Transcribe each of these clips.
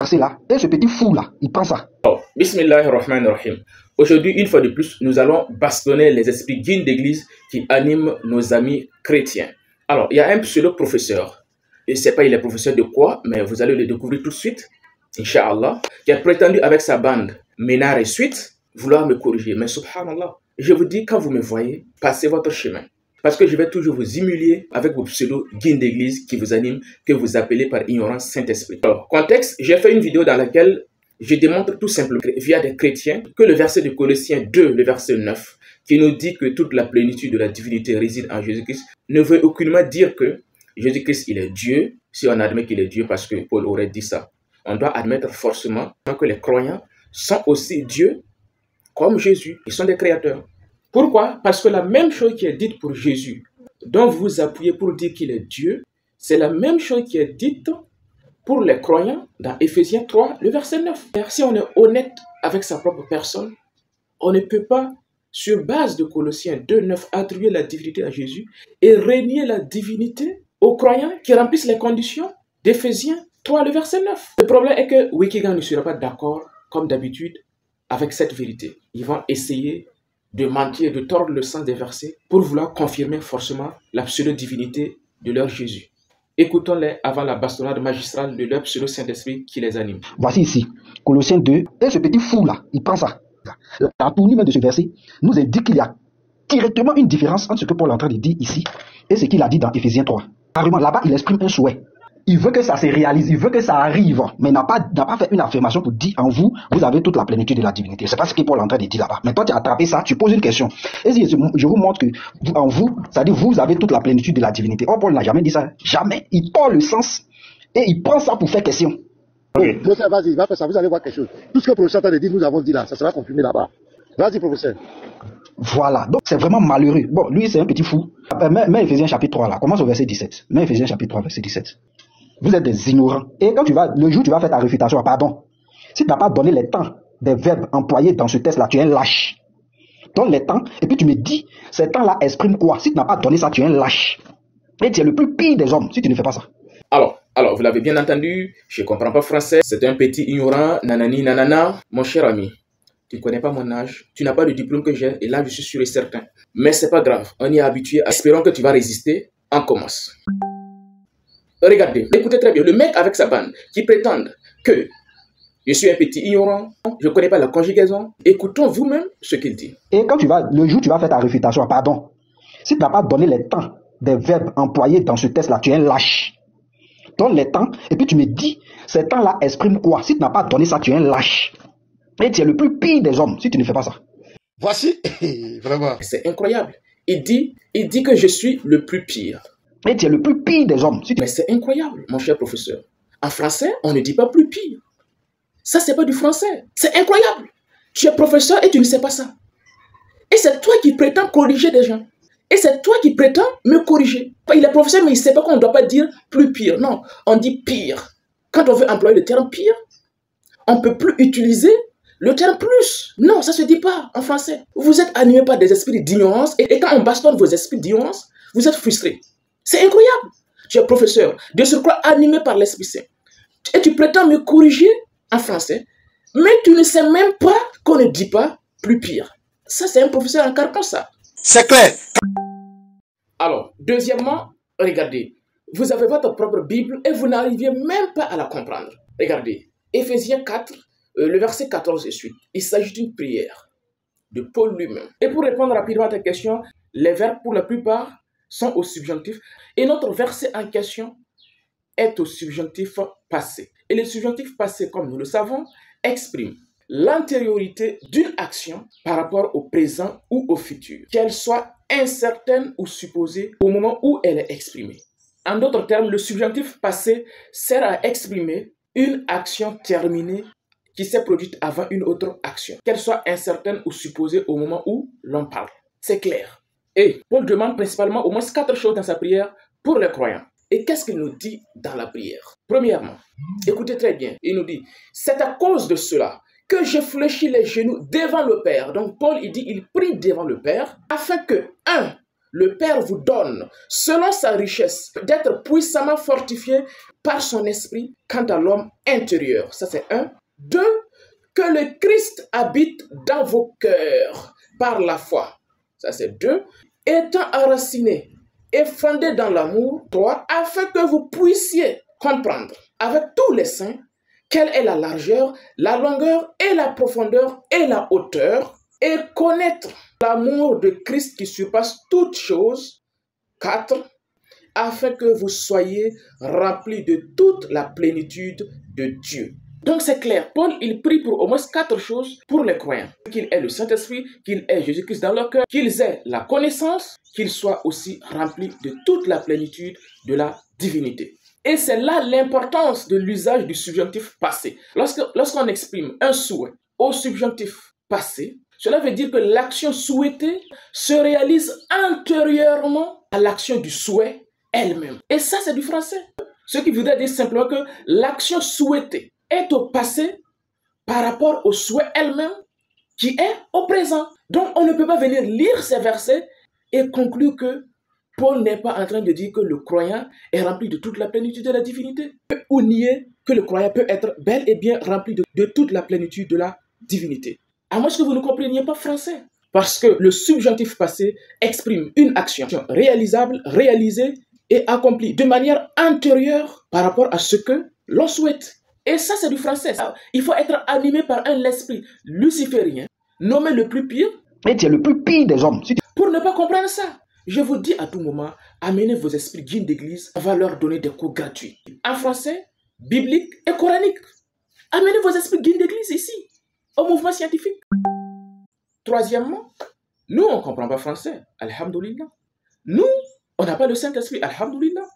verset là, et ce petit fou là, il prend ça. Oh, Bismillahirrahmanirrahim. Aujourd'hui, une fois de plus, nous allons bastonner les esprits guides d'église qui animent nos amis chrétiens. Alors, il y a un pseudo-professeur, je ne sais pas il est professeur de quoi, mais vous allez le découvrir tout de suite, Inch'Allah, qui a prétendu avec sa bande Ménard et suite vouloir me corriger. Mais subhanallah, je vous dis, quand vous me voyez, passez votre chemin. Parce que je vais toujours vous humilier avec vos pseudo-guides d'église qui vous animent, que vous appelez par ignorance Saint-Esprit. Alors, contexte, j'ai fait une vidéo dans laquelle je démontre tout simplement via des chrétiens que le verset de Colossiens 2, le verset 9, qui nous dit que toute la plénitude de la divinité réside en Jésus-Christ, ne veut aucunement dire que Jésus-Christ, il est Dieu, si on admet qu'il est Dieu, parce que Paul aurait dit ça. On doit admettre forcément que les croyants sont aussi Dieu, comme Jésus. Ils sont des créateurs. Pourquoi? Parce que la même chose qui est dite pour Jésus, dont vous vous appuyez pour dire qu'il est Dieu, c'est la même chose qui est dite pour les croyants dans Éphésiens 3, le verset 9. Si on est honnête avec sa propre personne, on ne peut pas, sur base de Colossiens 2, 9, attribuer la divinité à Jésus et régner la divinité aux croyants qui remplissent les conditions d'Éphésiens 3, le verset 9. Le problème est que Wikigang ne sera pas d'accord, comme d'habitude, avec cette vérité. Ils vont essayer de mentir, de tordre le sens des versets pour vouloir confirmer forcément la pseudo-divinité de leur Jésus. Écoutons-les avant la bastonnade magistrale de leur pseudo-Saint-Esprit qui les anime. Voici ici, Colossiens 2, et ce petit fou là, il prend ça. La tournure même de ce verset nous indique qu'il y a directement une différence entre ce que Paul est en train de dire ici et ce qu'il a dit dans Éphésiens 3. Carrément, là-bas, il exprime un souhait. Il veut que ça se réalise, il veut que ça arrive, mais il n'a pas fait une affirmation pour dire en vous, vous avez toute la plénitude de la divinité. C'est pas ce que Paul est en train de dire là-bas. Mais toi, tu as attrapé ça, tu poses une question. Et si je vous montre que en vous, c'est-à-dire vous avez toute la plénitude de la divinité. Or, Paul n'a jamais dit ça. Jamais. Il tord le sens et il prend ça pour faire question. Okay. Professeur, vas-y, va faire ça, vous allez voir quelque chose. Tout ce que le professeur a dit, nous avons dit là, ça sera confirmé là-bas. Vas-y, professeur. Voilà, donc c'est vraiment malheureux. Bon, lui, c'est un petit fou. Mais Éphésiens chapitre 3 là, commence au verset 17. Mais Éphésiens chapitre 3, verset 17. Vous êtes des ignorants. Et quand le jour où tu vas faire ta réfutation, pardon, si tu n'as pas donné les temps des verbes employés dans ce texte-là, tu es un lâche. Donne les temps, et puis tu me dis, ces temps-là expriment quoi? Si tu n'as pas donné ça, tu es un lâche. Et tu es le plus pire des hommes si tu ne fais pas ça. Alors, vous l'avez bien entendu, je ne comprends pas français, c'est un petit ignorant, nanani, nanana. Mon cher ami, tu ne connais pas mon âge, tu n'as pas le diplôme que j'ai, et là je suis sûr et certain. Mais c'est pas grave, on y est habitué, espérons que tu vas résister, on commence. Regardez, écoutez très bien, le mec avec sa bande qui prétendent que je suis un petit ignorant, je ne connais pas la conjugaison, écoutons vous-même ce qu'il dit. Et quand le jour où tu vas faire ta réfutation, pardon, si tu n'as pas donné les temps des verbes employés dans ce texte-là, tu es un lâche. Donne les temps, et puis tu me dis, ces temps-là expriment quoi? Si tu n'as pas donné ça, tu es un lâche. Et tu es le plus pire des hommes si tu ne fais pas ça. Voici, vraiment. C'est incroyable. Il dit que je suis le plus pire. Et tu es le plus pire des hommes. Mais c'est incroyable, mon cher professeur. En français, on ne dit pas plus pire. Ça, c'est pas du français. C'est incroyable. Tu es professeur et tu ne sais pas ça. Et c'est toi qui prétends corriger des gens. Et c'est toi qui prétends me corriger. Il est professeur, mais il ne sait pas qu'on ne doit pas dire plus pire. Non, on dit pire. Quand on veut employer le terme pire, on ne peut plus utiliser le terme plus. Non, ça ne se dit pas en français. Vous êtes animé par des esprits d'ignorance et quand on bastonne vos esprits d'ignorance, vous êtes frustrés. C'est incroyable. Tu es professeur, de surcroît animé par l'Esprit Saint. Et tu prétends me corriger en français, mais tu ne sais même pas qu'on ne dit pas plus pire. Ça, c'est un professeur en carton, ça. C'est clair. Alors, deuxièmement, regardez. Vous avez votre propre Bible et vous n'arriviez même pas à la comprendre. Regardez, Éphésiens 4, le verset 14 et suite. Il s'agit d'une prière de Paul lui-même. Et pour répondre rapidement à ta question, les verbes, pour la plupart, sont au subjonctif. Et notre verset en question est au subjonctif passé. Et le subjonctif passé, comme nous le savons, exprime l'antériorité d'une action par rapport au présent ou au futur, qu'elle soit incertaine ou supposée au moment où elle est exprimée. En d'autres termes, le subjonctif passé sert à exprimer une action terminée qui s'est produite avant une autre action, qu'elle soit incertaine ou supposée au moment où l'on parle. C'est clair. Et Paul demande principalement au moins 4 choses dans sa prière pour les croyants. Et qu'est-ce qu'il nous dit dans la prière? Premièrement, écoutez très bien, il nous dit, c'est à cause de cela que je fléchis les genoux devant le Père. Donc Paul, il dit, il prie devant le Père, afin que, 1, le Père vous donne, selon sa richesse, d'être puissamment fortifié par son esprit quant à l'homme intérieur. Ça, c'est un. Deux, que le Christ habite dans vos cœurs par la foi. Ça, c'est deux. Étant enraciné et fondé dans l'amour. Trois, afin que vous puissiez comprendre avec tous les saints quelle est la largeur, la longueur et la profondeur et la hauteur, et connaître l'amour de Christ qui surpasse toutes choses. 4. Afin que vous soyez remplis de toute la plénitude de Dieu. Donc c'est clair, Paul il prie pour au moins 4 choses pour les croyants. Qu'il ait le Saint-Esprit, qu'il ait Jésus-Christ dans leur cœur, qu'ils aient la connaissance, qu'ils soient aussi remplis de toute la plénitude de la divinité. Et c'est là l'importance de l'usage du subjonctif passé. Lorsqu'on exprime un souhait au subjonctif passé, cela veut dire que l'action souhaitée se réalise antérieurement à l'action du souhait elle-même. Et ça, c'est du français. Ce qui voudrait dire simplement que l'action souhaitée est au passé par rapport au souhait elle-même qui est au présent. Donc, on ne peut pas venir lire ces versets et conclure que Paul n'est pas en train de dire que le croyant est rempli de toute la plénitude de la divinité, ou nier que le croyant peut être bel et bien rempli de toute la plénitude de la divinité. À moins que vous ne compreniez pas français. Parce que le subjonctif passé exprime une action réalisable, réalisée et accomplie de manière antérieure par rapport à ce que l'on souhaite. Et ça, c'est du français. Il faut être animé par un esprit luciférien, nommé le plus pire. Et tu es le plus pire des hommes. Pour ne pas comprendre ça. Je vous dis à tout moment, amenez vos esprits guides d'église, on va leur donner des cours gratuits. En français, biblique et coranique. Amenez vos esprits guides d'église ici, au mouvement scientifique. Troisièmement, nous, on ne comprend pas français. Alhamdoulilah. Nous, on n'a pas le Saint-Esprit. Alhamdoulilah.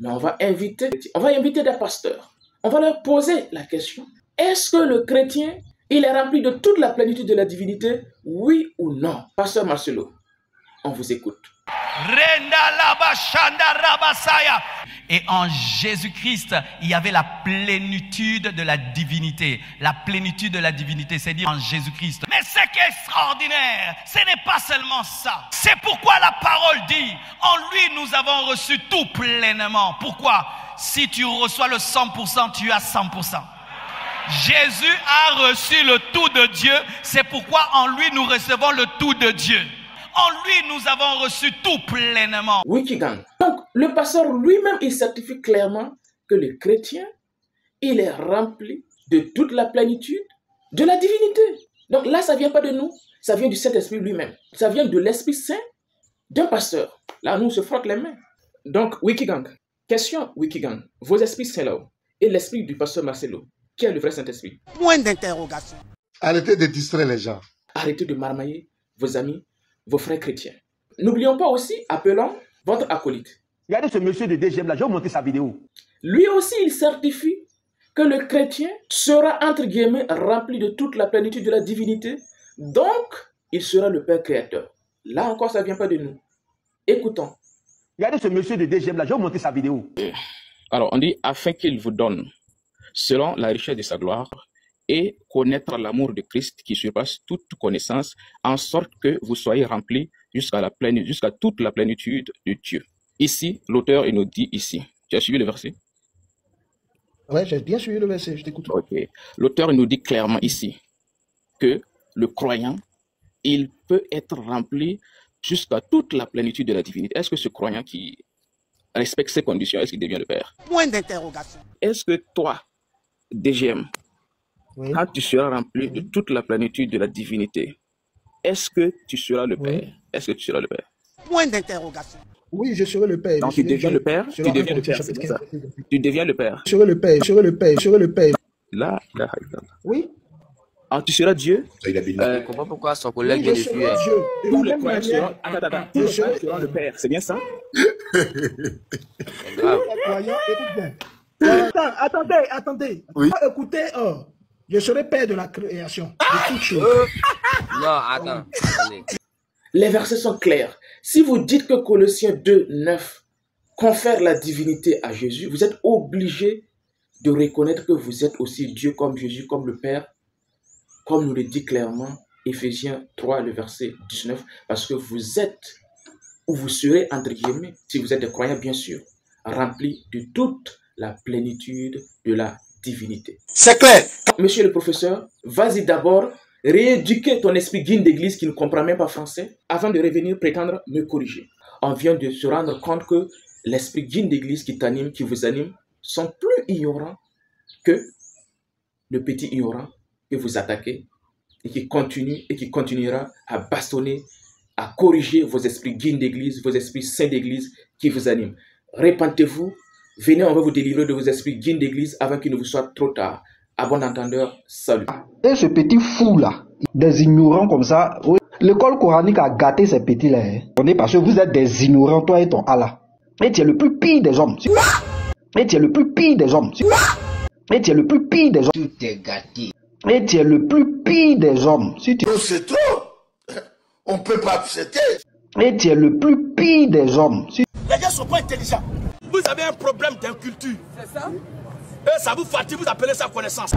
Mais on va inviter des pasteurs. On va leur poser la question. Est-ce que le chrétien, il est rempli de toute la plénitude de la divinité? Oui ou non? Pasteur Marcelo, on vous écoute. Et en Jésus-Christ, il y avait la plénitude de la divinité. La plénitude de la divinité, c'est dire en Jésus-Christ. Mais ce qui est extraordinaire, ce n'est pas seulement ça. C'est pourquoi la parole dit, en lui nous avons reçu tout pleinement. Pourquoi? Si tu reçois le 100%, tu as 100%. Jésus a reçu le tout de Dieu, c'est pourquoi en lui nous recevons le tout de Dieu. En lui, nous avons reçu tout pleinement. Wikigang. Donc, le pasteur lui-même, il certifie clairement que le chrétien, il est rempli de toute la plénitude de la divinité. Donc là, ça ne vient pas de nous, ça vient du Saint-Esprit lui-même. Ça vient de l'Esprit Saint d'un pasteur. Là, nous, on se frotte les mains. Donc, Wikigang. Question, Wikigang. Vos esprits saints là et l'esprit du pasteur Marcelo, qui est le vrai Saint-Esprit? Point d'interrogation. Arrêtez de distraire les gens. Arrêtez de marmailler vos amis, vos frères chrétiens. N'oublions pas aussi, appelons votre acolyte. Regardez ce monsieur de DGM là, je vais vous montrer sa vidéo. Lui aussi, il certifie que le chrétien sera, entre guillemets, rempli de toute la plénitude de la divinité. Donc, il sera le Père créateur. Là encore, ça ne vient pas de nous. Écoutons. Regardez ce monsieur de DGM là, je vais vous montrer sa vidéo. Alors, on dit, afin qu'il vous donne, selon la richesse de sa gloire, et connaître l'amour de Christ qui surpasse toute connaissance, en sorte que vous soyez remplis jusqu'à toute la plénitude de Dieu. Ici, l'auteur il nous dit ici. Tu as suivi le verset? Ouais, j'ai bien suivi le verset, je t'écoute. Ok. L'auteur nous dit clairement ici que le croyant, il peut être rempli jusqu'à toute la plénitude de la divinité. Est-ce que ce croyant qui respecte ces conditions, est-ce qu'il devient le Père? Point d'interrogation. Est-ce que toi, DGM, Oui. quand tu seras rempli de toute la plénitude de la divinité, est-ce que tu seras le Père? Est-ce que tu seras le Père? Point d'interrogation. Oui, je serai le Père. Donc tu deviens le Père? Tu deviens le Père, c'est ça? Tu deviens le Père. Je serai le Père, je serai le Père, je serai le Père. Là, Oui. ah, tu seras Dieu? Je ne comprends pas pourquoi son collègue Oui, vient je de serai fuir. Dieu. De Tous la les même croyants seront... manière, Attends, tous les croyants seront le Père, c'est bien ça? C'est grave. les croyants, écoute bien. Attendez. Oui. Écoutez, je serai Père de la création, de toutes choses. Non, attends. Attendez. Les versets sont clairs. Si vous dites que Colossiens 2, 9 confère la divinité à Jésus, vous êtes obligé de reconnaître que vous êtes aussi Dieu comme Jésus, comme le Père, comme nous le dit clairement Éphésiens 3, le verset 19, parce que vous êtes où vous serez, entre guillemets, si vous êtes des croyants bien sûr, remplis de toute la plénitude de la divinité. C'est clair. Monsieur le professeur, vas-y d'abord rééduquer ton esprit guine d'église qui ne comprend même pas français avant de revenir prétendre me corriger. On vient de se rendre compte que l'esprit guine d'église qui t'anime, qui vous anime, sont plus ignorants que le petit ignorant que vous attaquez et qui continue et qui continuera à bastonner, à corriger vos esprits guines d'église, vos esprits saints d'église qui vous animent. Répentez-vous, venez, on va vous délivrer de vos esprits guines d'église avant qu'il ne vous soit trop tard. À bon entendeur, salut. Et ce petit fou-là, des ignorants comme ça, l'école coranique a gâté ces petits-là. On est parce que vous êtes des ignorants, toi et ton Allah. Et tu es le plus pire des hommes. Et tu es le plus pire des hommes. Et tu es le plus pire des hommes. Tout est gâté. Et tu es le plus pire des hommes. Si tu... C'est trop. On ne peut pas accepter. Et tu es le plus pire des hommes. Si... Les gens ne sont pas intelligents. Vous avez un problème d'inculture. C'est ça? Et ça vous fatigue, vous appelez ça connaissance.